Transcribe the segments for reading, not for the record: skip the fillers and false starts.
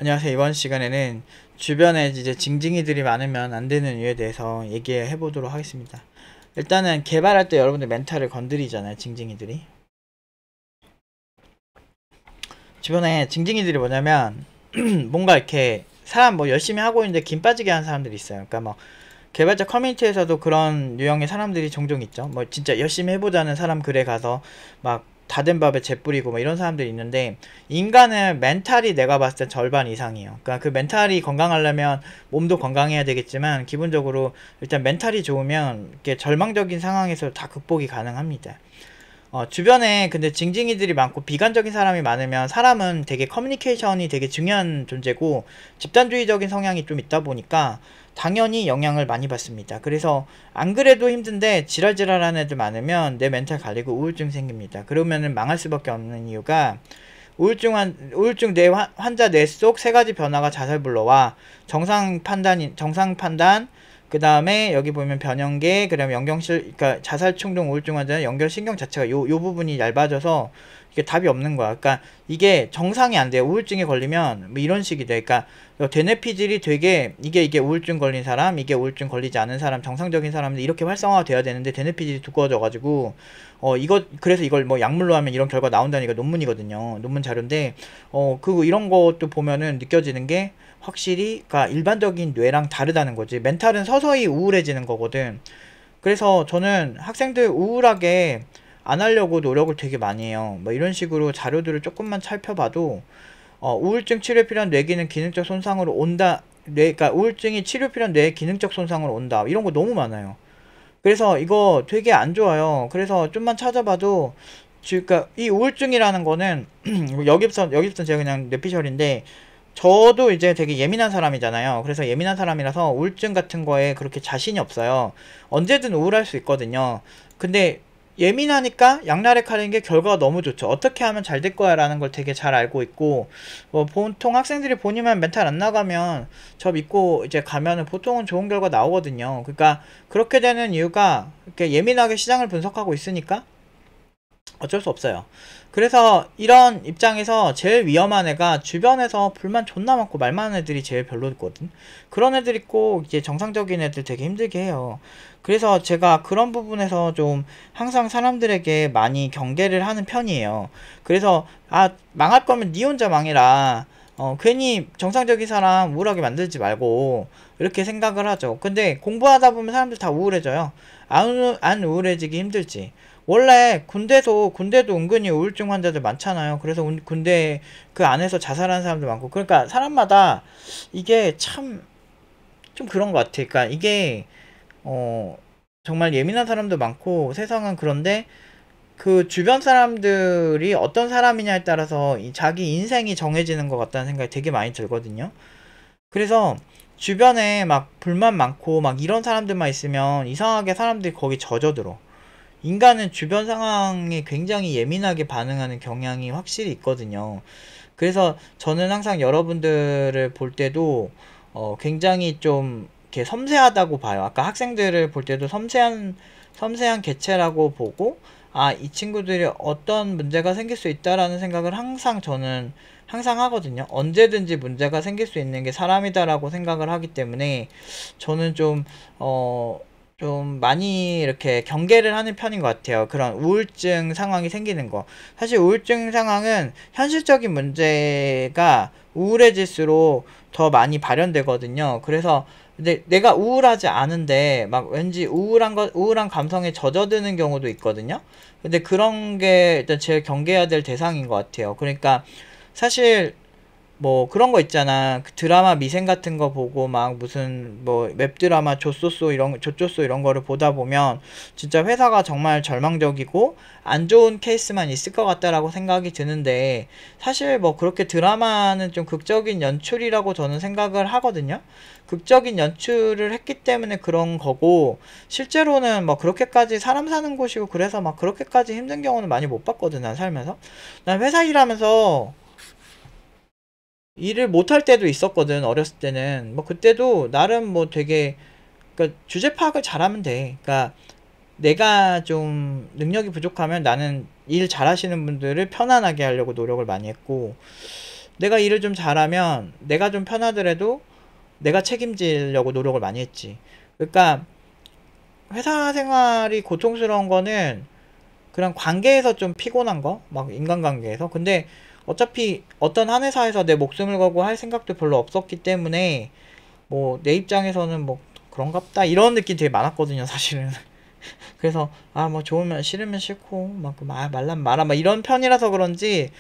안녕하세요. 이번 시간에는 주변에 이제 징징이들이 많으면 안 되는 이유에 대해서 얘기해 보도록 하겠습니다. 일단은 개발할 때 여러분들 멘탈을 건드리잖아요. 징징이들이. 주변에 징징이들이 뭐냐면 뭔가 이렇게 사람 뭐 열심히 하고 있는데 김 빠지게 하는 사람들이 있어요. 그러니까 뭐 개발자 커뮤니티에서도 그런 유형의 사람들이 종종 있죠. 뭐 진짜 열심히 해보자는 사람 글에 가서 막 다 된 밥에 재 뿌리고 뭐 이런 사람들이 있는데, 인간은 멘탈이 내가 봤을 때 절반 이상이에요. 그러니까 그 멘탈이 건강하려면 몸도 건강해야 되겠지만 기본적으로 일단 멘탈이 좋으면 이렇게 절망적인 상황에서 다 극복이 가능합니다. 주변에 근데 징징이들이 많고 비관적인 사람이 많으면, 사람은 되게 커뮤니케이션이 되게 중요한 존재고 집단주의적인 성향이 좀 있다 보니까 당연히 영향을 많이 받습니다. 그래서 안 그래도 힘든데 지랄지랄한 애들 많으면 내 멘탈 갈리고 우울증 생깁니다. 그러면은 망할 수밖에 없는 이유가, 우울증 내 환자 뇌 속 세 가지 변화가 자살 불러와 정상 판단, 그 다음에 여기 보면 변형계, 그 다음에 연경실, 그러니까 자살 충동 우울증 환자는 연결신경 자체가 요 부분이 얇아져서 이게 답이 없는 거야. 그러니까 이게 정상이 안 돼요. 우울증에 걸리면 뭐 이런 식이 돼. 그러니까 대뇌피질이 되게, 이게 우울증 걸린 사람, 이게 우울증 걸리지 않은 사람, 정상적인 사람들 이렇게 활성화가 돼야 되는데 대뇌피질이 두꺼워져가지고 그래서 이걸 뭐 약물로 하면 이런 결과 나온다니까 논문이거든요. 논문 자료인데 이런 것도 보면은 느껴지는 게, 확실히 그러니까 일반적인 뇌랑 다르다는 거지. 멘탈은 서서히 우울해지는 거거든. 그래서 저는 학생들 우울하게 안 하려고 노력을 되게 많이 해요. 뭐 이런 식으로 자료들을 조금만 살펴봐도 우울증 치료에 필요한 뇌기능 기능적 손상으로 온다. 그러니까 우울증이 치료 필요한 뇌 기능적 손상으로 온다. 이런 거 너무 많아요. 그래서 이거 되게 안 좋아요. 그래서 좀만 찾아봐도, 그러니까 이 우울증이라는 거는 여기부터 제가 그냥 뇌피셜인데, 저도 이제 되게 예민한 사람이잖아요. 그래서 예민한 사람이라서 우울증 같은 거에 그렇게 자신이 없어요. 언제든 우울할 수 있거든요. 근데 예민하니까 양날의 칼인 게 결과가 너무 좋죠. 어떻게 하면 잘 될 거야 라는 걸 되게 잘 알고 있고, 보통 학생들이 본인만 멘탈 안 나가면 저 믿고 이제 가면은 보통은 좋은 결과 나오거든요. 그러니까 그렇게 되는 이유가, 이렇게 예민하게 시장을 분석하고 있으니까 어쩔 수 없어요. 그래서 이런 입장에서 제일 위험한 애가, 주변에서 불만 존나 많고 말 많은 애들이 제일 별로거든. 그런 애들이 꼭 이제 정상적인 애들 되게 힘들게 해요. 그래서 제가 그런 부분에서 좀 항상 사람들에게 많이 경계를 하는 편이에요. 그래서 망할 거면 니 혼자 망해라. 괜히 정상적인 사람 우울하게 만들지 말고 이렇게 생각을 하죠. 근데 공부하다 보면 사람들 다 우울해져요. 안 우울해지기 힘들지. 원래 군대도 은근히 우울증 환자들 많잖아요. 그래서 군대 그 안에서 자살하는 사람도 많고. 그러니까 사람마다 이게 참 좀 그런 것 같아. 그러니까 이게 정말 예민한 사람도 많고 세상은 그런데, 그 주변 사람들이 어떤 사람이냐에 따라서 자기 인생이 정해지는 것 같다는 생각이 되게 많이 들거든요. 그래서 주변에 막 불만 많고 막 이런 사람들만 있으면 이상하게 사람들이 거기 젖어들어. 인간은 주변 상황에 굉장히 예민하게 반응하는 경향이 확실히 있거든요. 그래서 저는 항상 여러분들을 볼 때도 굉장히 좀 이렇게 섬세하다고 봐요. 아까 학생들을 볼 때도 섬세한 개체라고 보고, 이 친구들이 어떤 문제가 생길 수 있다라는 생각을 저는 항상 하거든요. 언제든지 문제가 생길 수 있는 게 사람이다라고 생각을 하기 때문에 저는 좀 많이 이렇게 경계를 하는 편인 것 같아요. 그런 우울증 상황이 생기는 거. 사실 우울증 상황은 현실적인 문제가 우울해질수록 더 많이 발현되거든요. 그래서 근데 내가 우울하지 않은데 막 왠지 우울한 감성에 젖어드는 경우도 있거든요. 근데 그런 게 일단 제일 경계해야 될 대상인 것 같아요. 그러니까 사실 뭐 그런 거 있잖아. 그 드라마 미생 같은 거 보고 막 무슨 뭐 웹드라마 조조소 이런 거를 보다 보면 진짜 회사가 정말 절망적이고 안 좋은 케이스만 있을 것 같다라고 생각이 드는데, 사실 뭐 그렇게 드라마는 좀 극적인 연출이라고 저는 생각을 하거든요. 극적인 연출을 했기 때문에 그런 거고, 실제로는 뭐 그렇게까지 사람 사는 곳이고 그래서 막 그렇게까지 힘든 경우는 많이 못 봤거든, 난 살면서. 난 회사 일하면서 일을 못할 때도 있었거든, 어렸을 때는. 뭐 그때도 나름 뭐 되게, 그러니까 주제 파악을 잘하면 돼. 그러니까 내가 좀 능력이 부족하면 나는 일 잘하시는 분들을 편안하게 하려고 노력을 많이 했고, 내가 일을 좀 잘하면 내가 좀 편하더라도 내가 책임지려고 노력을 많이 했지. 그러니까 회사 생활이 고통스러운 거는 그런 관계에서 좀 피곤한 거? 막 인간관계에서. 근데 어차피 어떤 한 회사에서 내 목숨을 걸고 할 생각도 별로 없었기 때문에 뭐 내 입장에서는 뭐 그런갑다 이런 느낌 되게 많았거든요, 사실은. 그래서 아 뭐 좋으면 싫으면 싫고 막 말란 말아 막 이런 편이라서 그런지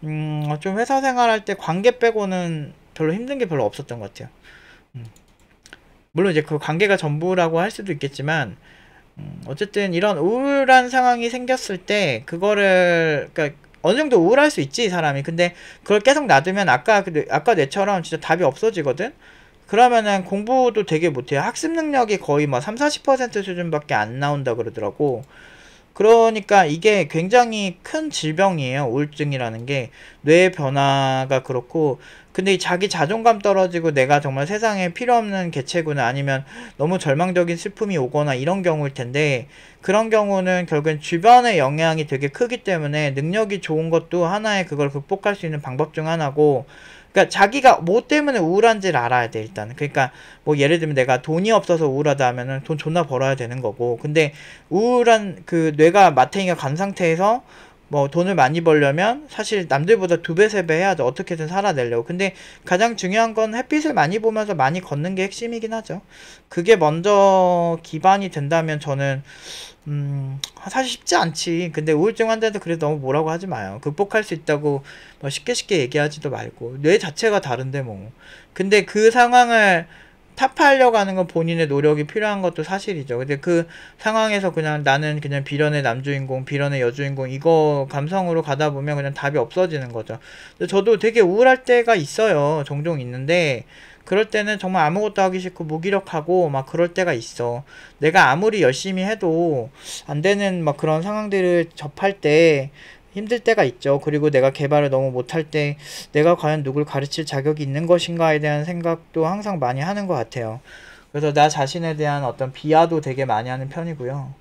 좀 회사 생활할 때 관계 빼고는 별로 힘든 게 별로 없었던 것 같아요. 음. 물론 이제 그 관계가 전부라고 할 수도 있겠지만 어쨌든 이런 우울한 상황이 생겼을 때 그거를 그러니까 어느 정도 우울할 수 있지 사람이. 근데 그걸 계속 놔두면 아까 내처럼 진짜 답이 없어지거든. 그러면은 공부도 되게 못해요. 학습 능력이 거의 뭐 3, 40% 수준밖에 안 나온다 그러더라고. 그러니까 이게 굉장히 큰 질병이에요. 우울증이라는 게 뇌의 변화가 그렇고 근데 이 자기 자존감 떨어지고 내가 정말 세상에 필요 없는 개체구나 아니면 너무 절망적인 슬픔이 오거나 이런 경우일 텐데 그런 경우는 결국엔 주변의 영향이 되게 크기 때문에 능력이 좋은 것도 하나의 그걸 극복할 수 있는 방법 중 하나고 그러니까 자기가 뭐 때문에 우울한지를 알아야 돼 일단. 그러니까 뭐 예를 들면 내가 돈이 없어서 우울하다 하면은 돈 존나 벌어야 되는 거고 근데 우울한 그 뇌가 마탱이가 간 상태에서 뭐 돈을 많이 벌려면 사실 남들보다 2배, 3배 해야죠. 어떻게든 살아내려고. 근데 가장 중요한 건 햇빛을 많이 보면서 많이 걷는 게 핵심이긴 하죠. 그게 먼저 기반이 된다면 저는 사실 쉽지 않지. 근데 우울증 환자한테 그래도 너무 뭐라고 하지 마요. 극복할 수 있다고 뭐 쉽게 쉽게 얘기하지도 말고 뇌 자체가 다른데 뭐. 근데 그 상황을 타파하려고 하는 건 본인의 노력이 필요한 것도 사실이죠. 근데 그 상황에서 그냥 나는 그냥 비련의 남주인공, 비련의 여주인공 이거 감성으로 가다 보면 그냥 답이 없어지는 거죠. 근데 저도 되게 우울할 때가 있어요. 종종 있는데 그럴 때는 정말 아무것도 하기 싫고 무기력하고 막 그럴 때가 있어. 내가 아무리 열심히 해도 안 되는 막 그런 상황들을 접할 때 힘들 때가 있죠. 그리고 내가 개발을 너무 못할 때 내가 과연 누굴 가르칠 자격이 있는 것인가에 대한 생각도 항상 많이 하는 것 같아요. 그래서 나 자신에 대한 어떤 비하도 되게 많이 하는 편이고요.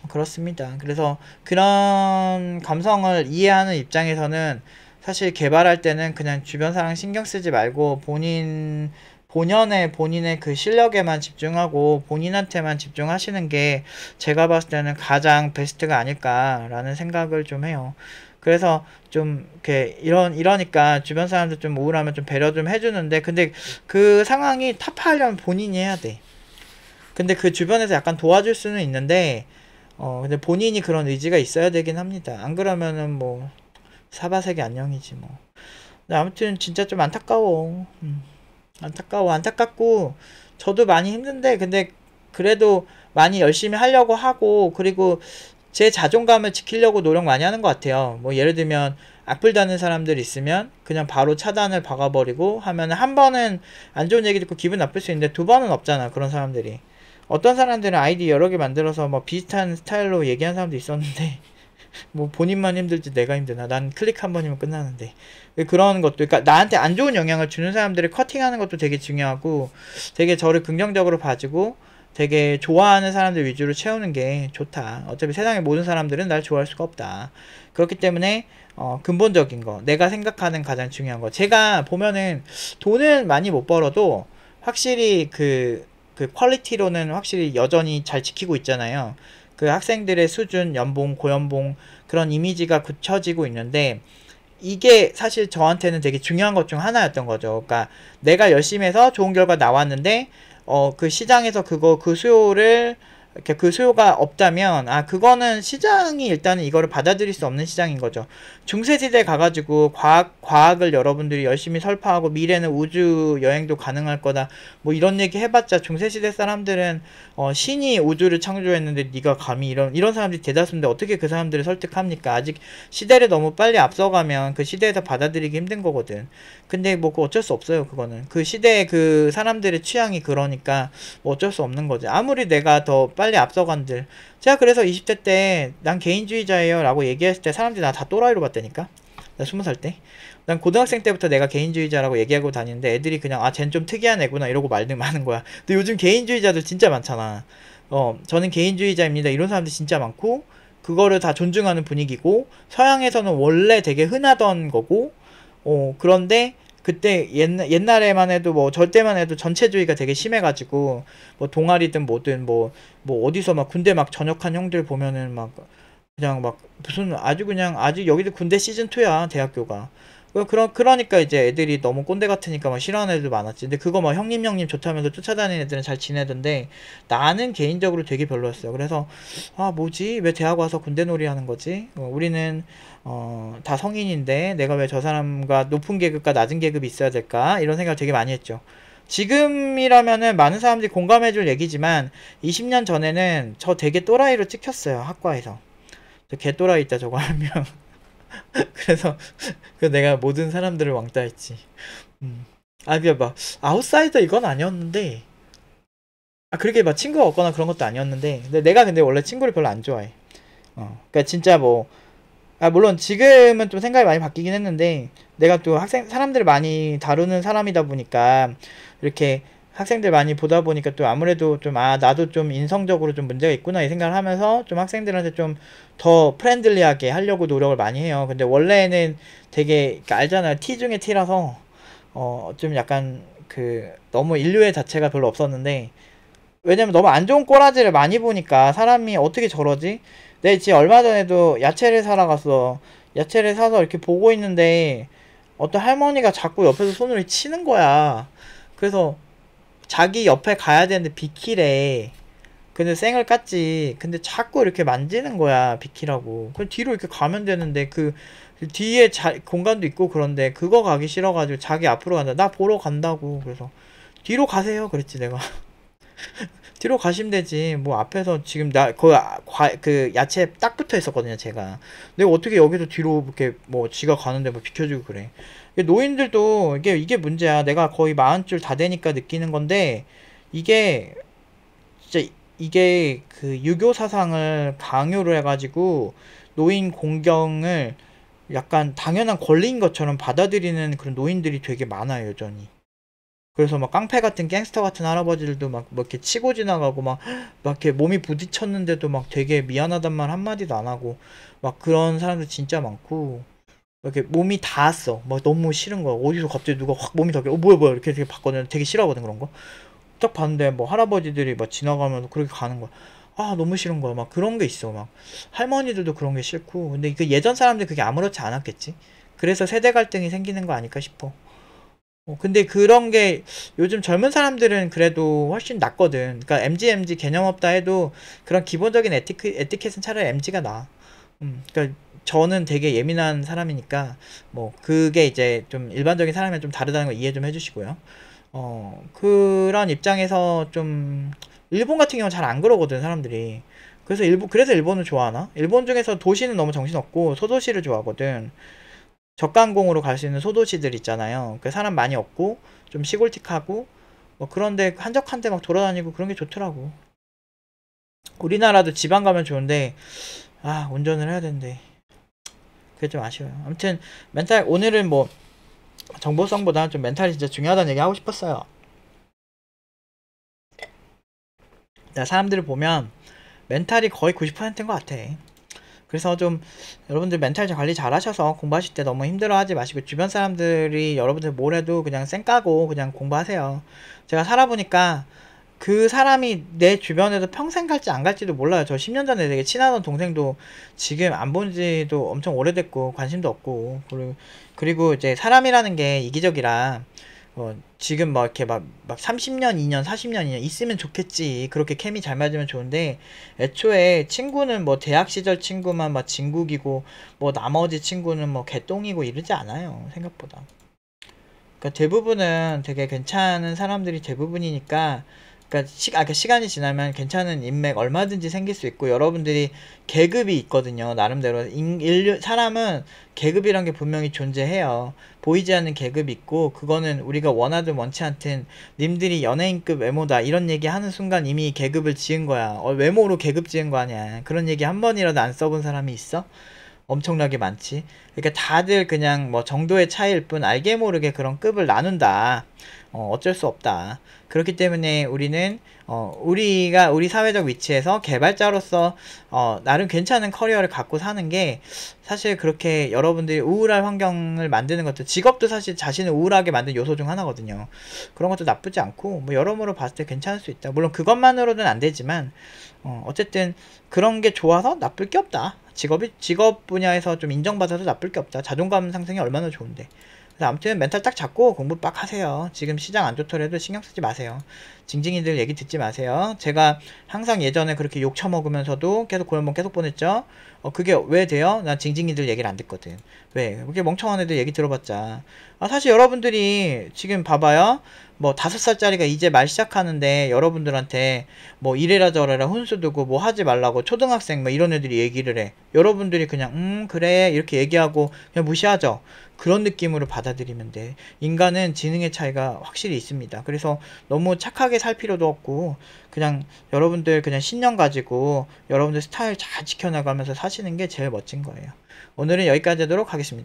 그렇습니다. 그래서 그런 감성을 이해하는 입장에서는 사실 개발할 때는 그냥 주변 사람 신경 쓰지 말고 본인의 그 실력에만 집중하고 본인한테만 집중하시는 게 제가 봤을 때는 가장 베스트가 아닐까라는 생각을 좀 해요. 그래서 좀 이렇게 이러니까 주변 사람들 좀 우울하면 좀 배려 좀 해주는데 근데 그 상황이 타파하려면 본인이 해야 돼. 근데 그 주변에서 약간 도와줄 수는 있는데 근데 본인이 그런 의지가 있어야 되긴 합니다. 안 그러면은 뭐 사바세계 안녕이지 뭐. 근데 아무튼 진짜 좀 안타까워. 안타깝고 저도 많이 힘든데 근데 그래도 많이 열심히 하려고 하고 그리고 제 자존감을 지키려고 노력 많이 하는 것 같아요. 뭐 예를 들면 악플 다는 사람들 있으면 그냥 바로 차단을 박아버리고 하면 한 번은 안 좋은 얘기 듣고 기분 나쁠 수 있는데 2번은 없잖아 그런 사람들이. 어떤 사람들은 아이디 여러 개 만들어서 뭐 비슷한 스타일로 얘기하는 사람도 있었는데 뭐 본인만 힘들지 내가 힘드나. 난 클릭 한 번이면 끝나는데. 그런 것도 그러니까 나한테 안 좋은 영향을 주는 사람들을 커팅하는 것도 되게 중요하고 되게 저를 긍정적으로 봐주고 되게 좋아하는 사람들 위주로 채우는 게 좋다. 어차피 세상의 모든 사람들은 날 좋아할 수가 없다. 그렇기 때문에 근본적인 거 내가 생각하는 가장 중요한 거 제가 보면은 돈을 많이 못 벌어도 확실히 그 퀄리티로는 확실히 여전히 잘 지키고 있잖아요. 그 학생들의 수준, 연봉, 고연봉 그런 이미지가 굳혀지고 있는데 이게 사실 저한테는 되게 중요한 것 중 하나였던 거죠. 그러니까 내가 열심히 해서 좋은 결과 나왔는데 그 시장에서 그 수요를 이렇게 그 수요가 없다면 그거는 시장이 일단은 이거를 받아들일 수 없는 시장인 거죠. 중세시대 가가지고 과학을 여러분들이 열심히 설파하고 미래는 우주 여행도 가능할 거다 뭐 이런 얘기 해봤자 중세시대 사람들은 신이 우주를 창조했는데 네가 감히 이런 사람들이 대다수인데 어떻게 그 사람들을 설득합니까? 아직 시대를 너무 빨리 앞서가면 그 시대에서 받아들이기 힘든 거거든. 근데 뭐 어쩔 수 없어요. 그거는 그 시대의 그 사람들의 취향이 그러니까 뭐 어쩔 수 없는 거지. 아무리 내가 더 빨리 앞서간들 제가 그래서 20대 때 난 개인주의자예요 라고 얘기했을 때 사람들이 나 다 또라이로 봤다니까. 나 20살 때. 난 고등학생 때부터 내가 개인주의자라고 얘기하고 다니는데 애들이 그냥 쟨 좀 특이한 애구나 이러고 말들 많은 거야. 근데 요즘 개인주의자들 진짜 많잖아. 저는 개인주의자입니다 이런 사람들 진짜 많고 그거를 다 존중하는 분위기고 서양에서는 원래 되게 흔하던 거고 그런데 그때 옛날에만 해도 뭐 절대만 해도 전체주의가 되게 심해가지고 뭐 동아리든 뭐든 뭐 어디서 막 군대 막 전역한 형들 보면은 막 그냥 막 무슨 아주 그냥 아주 여기도 군대 시즌2야 대학교가. 그러니까 이제 애들이 너무 꼰대 같으니까 막 싫어하는 애들 많았지. 근데 그거 막 형님 좋다면서 쫓아다니는 애들은 잘 지내던데 나는 개인적으로 되게 별로였어요. 그래서 아 뭐지 왜 대학 와서 군대 놀이 하는 거지? 우리는 다 성인인데 내가 왜 저 사람과 높은 계급과 낮은 계급이 있어야 될까? 이런 생각을 되게 많이 했죠. 지금이라면은 많은 사람들이 공감해줄 얘기지만 20년 전에는 저 되게 또라이로 찍혔어요 학과에서. 저 개또라이 있다 저거 하면. 그래서 내가 모든 사람들을 왕따했지. 그게 막 아웃사이더 이건 아니었는데 그렇게 막 친구가 없거나 그런 것도 아니었는데 근데 내가 원래 친구를 별로 안 좋아해. 그러니까 진짜 뭐 물론 지금은 좀 생각이 많이 바뀌긴 했는데 내가 또 사람들을 많이 다루는 사람이다 보니까 이렇게 학생들 많이 보다 보니까 또 아무래도 좀 나도 좀 인성적으로 좀 문제가 있구나 이 생각을 하면서 좀 학생들한테 좀 더 프렌들리하게 하려고 노력을 많이 해요. 근데 원래는 되게 알잖아요. T 중에 T라서 좀 약간 너무 인류애 자체가 별로 없었는데 왜냐면 너무 안 좋은 꼬라지를 많이 보니까 사람이 어떻게 저러지? 내 지금 얼마 전에도 야채를 사러 갔어. 야채를 사서 이렇게 보고 있는데 어떤 할머니가 자꾸 옆에서 손으로 치는 거야. 그래서 자기 옆에 가야 되는데 비키래. 근데 쌩을 깠지. 근데 자꾸 이렇게 만지는 거야 비키라고. 그 뒤로 이렇게 가면 되는데 그 뒤에 공간도 있고 그런데 그거 가기 싫어가지고 자기 앞으로 간다. 나 보러 간다고. 그래서 뒤로 가세요 그랬지 내가. 뒤로 가시면 되지. 뭐 앞에서 지금 그 야채 딱 붙어 있었거든요 제가. 내가 어떻게 여기서 뒤로 이렇게 뭐 지가 가는데 뭐 비켜주고 그래. 노인들도 이게 문제야. 내가 거의 40줄 다 되니까 느끼는 건데 이게 진짜 이게 그 유교 사상을 강요를 해가지고 노인 공경을 약간 당연한 권리인 것처럼 받아들이는 그런 노인들이 되게 많아요 여전히. 그래서 막 깡패 같은 갱스터 같은 할아버지들도 막 이렇게 치고 지나가고 막 이렇게 몸이 부딪혔는데도 막 되게 미안하단 말 한마디도 안 하고 막 그런 사람들 진짜 많고 이렇게 몸이 닿았어. 막 너무 싫은 거야. 어디서 갑자기 누가 확 몸이 닿게 뭐야 이렇게 되게 봤거든. 되게 싫어하거든 그런 거. 딱 봤는데 뭐 할아버지들이 막 지나가면서 그렇게 가는 거야. 너무 싫은 거야. 막 그런 게 있어. 막 할머니들도 그런 게 싫고. 근데 그 예전 사람들 그게 아무렇지 않았겠지. 그래서 세대 갈등이 생기는 거 아닐까 싶어. 근데 그런 게 요즘 젊은 사람들은 그래도 훨씬 낫거든. 그러니까 MG 개념 없다 해도 그런 기본적인 에티켓은 차라리 MG가 나아. 그러니까 저는 되게 예민한 사람이니까 뭐 그게 이제 좀 일반적인 사람이랑 좀 다르다는 거 이해 좀 해주시고요. 그런 입장에서 좀 일본 같은 경우는 잘 안 그러거든 사람들이. 그래서 일본을 좋아하나? 일본 중에서 도시는 너무 정신없고 소도시를 좋아하거든. 저가항공으로 갈 수 있는 소도시들 있잖아요. 그 사람 많이 없고 좀 시골틱하고 뭐 그런데 한적한데 막 돌아다니고 그런 게 좋더라고. 우리나라도 지방 가면 좋은데 운전을 해야 되는데 그게 좀 아쉬워요. 아무튼 오늘은 뭐 정보성보다 좀 멘탈이 진짜 중요하다는 얘기 하고 싶었어요. 사람들을 보면 멘탈이 거의 90%인 것 같아. 그래서 좀 여러분들 멘탈 관리 잘 하셔서 공부하실 때 너무 힘들어 하지 마시고 주변 사람들이 여러분들 뭘 해도 그냥 쌩 까고 그냥 공부하세요. 제가 살아보니까 그 사람이 내 주변에서 평생 갈지 안 갈지도 몰라요. 저 10년 전에 되게 친하던 동생도 지금 안 본 지도 엄청 오래됐고 관심도 없고 그리고 이제 사람이라는 게 이기적이라 지금 막 이렇게 막 30년, 2년, 40년, 2년 있으면 좋겠지. 그렇게 케미 잘 맞으면 좋은데, 애초에 친구는 뭐 대학 시절 친구만 막 진국이고, 뭐 나머지 친구는 뭐 개똥이고 이러지 않아요. 생각보다. 그러니까 대부분은 되게 괜찮은 사람들이 대부분이니까, 그러니까 시간이 지나면 괜찮은 인맥 얼마든지 생길 수 있고 여러분들이 계급이 있거든요. 나름대로 사람은 계급이란 게 분명히 존재해요. 보이지 않는 계급이 있고 그거는 우리가 원하든 원치 않든 님들이 연예인급 외모다 이런 얘기 하는 순간 이미 계급을 지은 거야. 외모로 계급 지은 거 아니야. 그런 얘기 한 번이라도 안 써본 사람이 있어? 엄청나게 많지. 그러니까 다들 그냥 뭐 정도의 차이일 뿐 알게 모르게 그런 급을 나눈다. 어쩔 수 없다. 그렇기 때문에 우리는 우리 사회적 위치에서 개발자로서 나름 괜찮은 커리어를 갖고 사는 게 사실 그렇게 여러분들이 우울할 환경을 만드는 것도, 직업도 사실 자신을 우울하게 만든 요소 중 하나거든요. 그런 것도 나쁘지 않고 뭐 여러모로 봤을 때 괜찮을 수 있다. 물론 그것만으로는 안 되지만 어쨌든 그런 게 좋아서 나쁠 게 없다. 직업 분야에서 좀 인정받아서 나쁠 게 없다. 자존감 상승이 얼마나 좋은데. 그래서 아무튼 멘탈 딱 잡고 공부 빡 하세요. 지금 시장 안 좋더라도 신경 쓰지 마세요. 징징이들 얘기 듣지 마세요. 제가 항상 예전에 그렇게 욕 처먹으면서도 계속 고연봉 계속 보냈죠. 그게 왜 돼요? 난 징징이들 얘기를 안 듣거든. 왜? 그렇게 멍청한 애들 얘기 들어봤자. 사실 여러분들이 지금 봐봐요. 뭐 5살짜리가 이제 말 시작하는데 여러분들한테 뭐 이래라 저래라 훈수 두고 뭐 하지 말라고 초등학생 뭐 이런 애들이 얘기를 해. 여러분들이 그냥 그래 이렇게 얘기하고 그냥 무시하죠. 그런 느낌으로 받아들이면 돼. 인간은 지능의 차이가 확실히 있습니다. 그래서 너무 착하게 살 필요도 없고 그냥 여러분들 그냥 신념 가지고 여러분들 스타일 잘 지켜나가면서 사시는 게 제일 멋진 거예요. 오늘은 여기까지 하도록 하겠습니다.